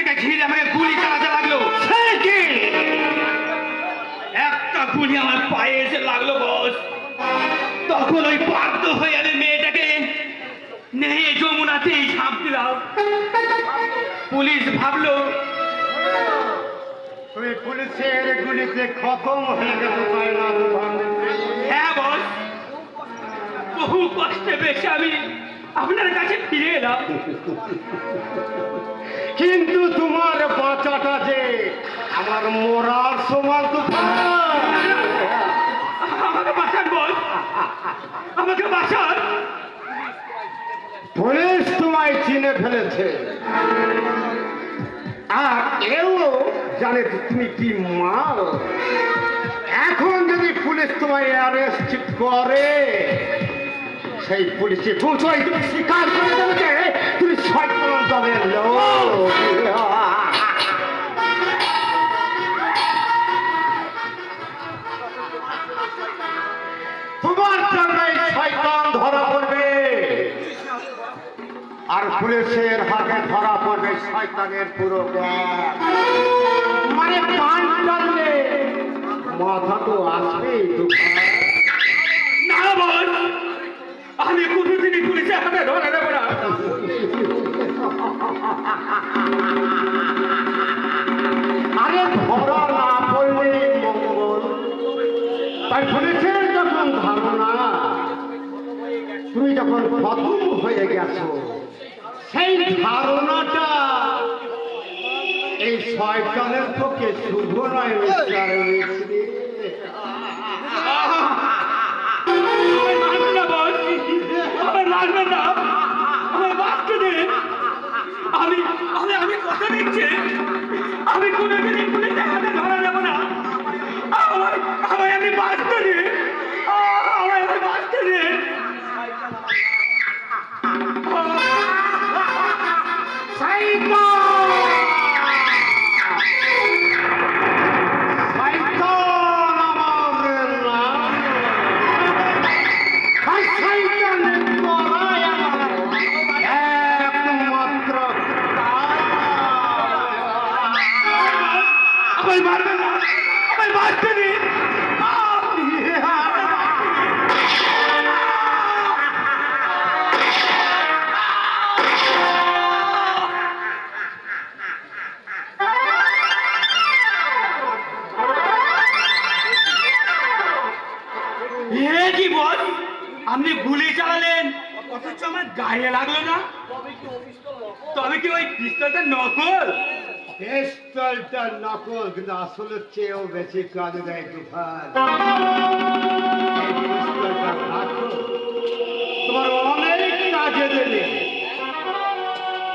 থেকে ঘিরে আমাকে গুলি চালাতে লাগলো। একটা গুলি আমার পায়ে এসে লাগলো বস। তখন ওই বাধ্য হয়ে আমি মেয়েটাকে নেহে যমুনাতেই ঝাঁপ দিলাম। পুলিশ ভাবলো তুমি পুলিশের গুলিতে খতম হয়ে গেছে, তাই না? হ্যাঁ বস, বহু কষ্টে বেশি আমি আপনার কাছে ফিরে এলাম। কিন্তু তোমার বাঁচাটা যে আমার মরার সমান। আমাকে বাঁচান বস, আমাকে বাঁচান। পুলিশ তোমায় চিনে ফেলেছে, আর এও জানে তুমি কি মাল। এখন যদি পুলিশ তোমায় অ্যারেস্ট করে, সেই পুলিশে পৌঁছাই তুমি স্বীকার করে দেবে যে তুমি শয়তান দলের লোক। তোমার জন্যই শয়তান ধরা পড়বে, আর পুলিশের হাতে ধরা পড়বে শয়তানের পুরো গ্যাং। মানে পান টানলে মাথা তো আসবেই। না বস, আমি কোনোদিনই পুলিশের হাতে ধরা দেবো না। আরে ধরা না পড়লে মঙ্গল। তাই পুলিশের যখন ধারণা তুমি যখন খতম হয়ে গেছো, সেই ধারণাটা এই শয়তানের পক্ষে শুভ নয়। মিস্টার মিস্ত্রি, মারবেন না বস, আমার মারবেন না, আমার বাঁচতে দিন। আমি আমি আমি কথা দিচ্ছি, আমি কোনোদিনই পুলিশের হাতে ধরা দেবো না। আমায় আমি বাঁচতে দিন, আমায় আমি বাঁচতে দিন। আমায় মারবেন না, আমায় বাঁচতে দিন। কি বল, আপনি গুলি চালালেন অথচ আমার গায়ে লাগলো না? তবে কি ওই পিস্তলটা নকল? পিস্তলটা নকল, কিন্তু আসলে চেয়েও বেশি কাজে দেয় তুফান। এই পিস্তলটা রাখো, তোমার অনেক কাজে দেবে।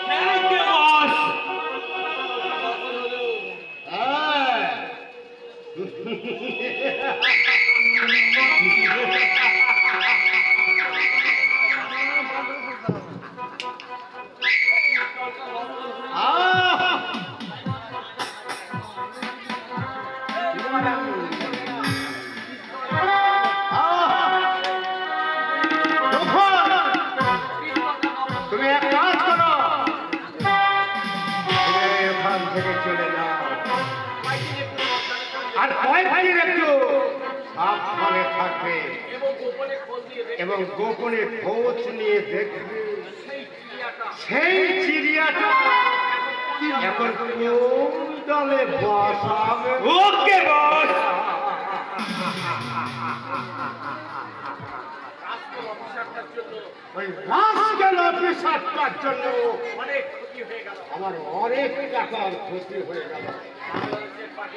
Thank you, boss. হ্যাঁ। তুমি এক কাজ করো, এখান থেকে চলে যাও, আর কয়েকদিন একটু সাবধানে থাকবে এবং গোপনে খোঁজ নিয়ে দেখবে সেই চিড়িয়াটা এখন কোন দলে বসাবে। ওকে বস। ওই রাস্কেল অফিসারটার জন্য আমার অনেক টাকার ক্ষতি হয়ে গেল।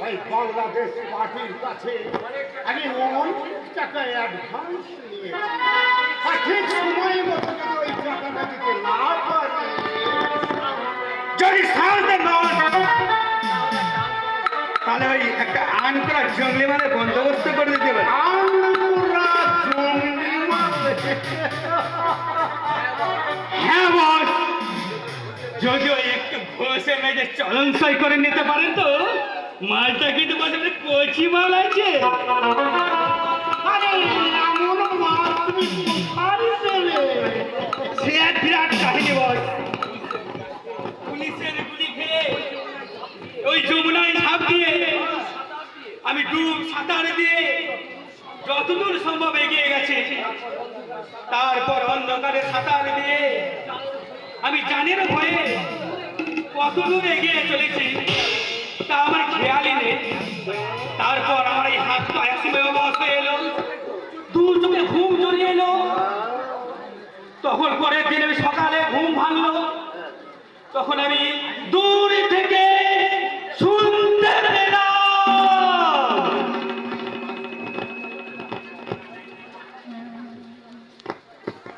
ওই বাংলাদেশ পার্টির কাছে আমি অনেক টাকা অ্যাডভান্স নিয়েছি, আর ঠিক সময় মতো যদি ওই টাকাটা দিতে না পারি, যদি সাহসে নন, তাহলে ওই একটা আন করা জঙ্গলি মানে বন্দোবস্ত করে দিতে পারে। হ্যাঁ বস, যদি ওই একটু ঘষে মেজে চলন সই করে নিতে পারেন তো মালটা কিন্তু বসে কচি মাল আছে। সে এক বিরাট কাহিনী বস। পুলিশের গুলি খেয়ে যমুনায় ঝাঁপ দিয়ে আমি ডুব সাঁতার দিয়ে যতদূর সম্ভব এগিয়ে গেছি। তারপর অন্ধকারে সাঁতার দিয়ে আমি জানের ভয়ে কতদূর এগিয়ে চলেছি তা আমার খেয়ালই নেই। তারপর আমার এই হাত পায়ে অবস্থা এলো, দু চোখে ঘুম জড়িয়ে এলো। তখন পরের দিন আমি সকালে ঘুম ভাঙলো, তখন আমি দূর থেকে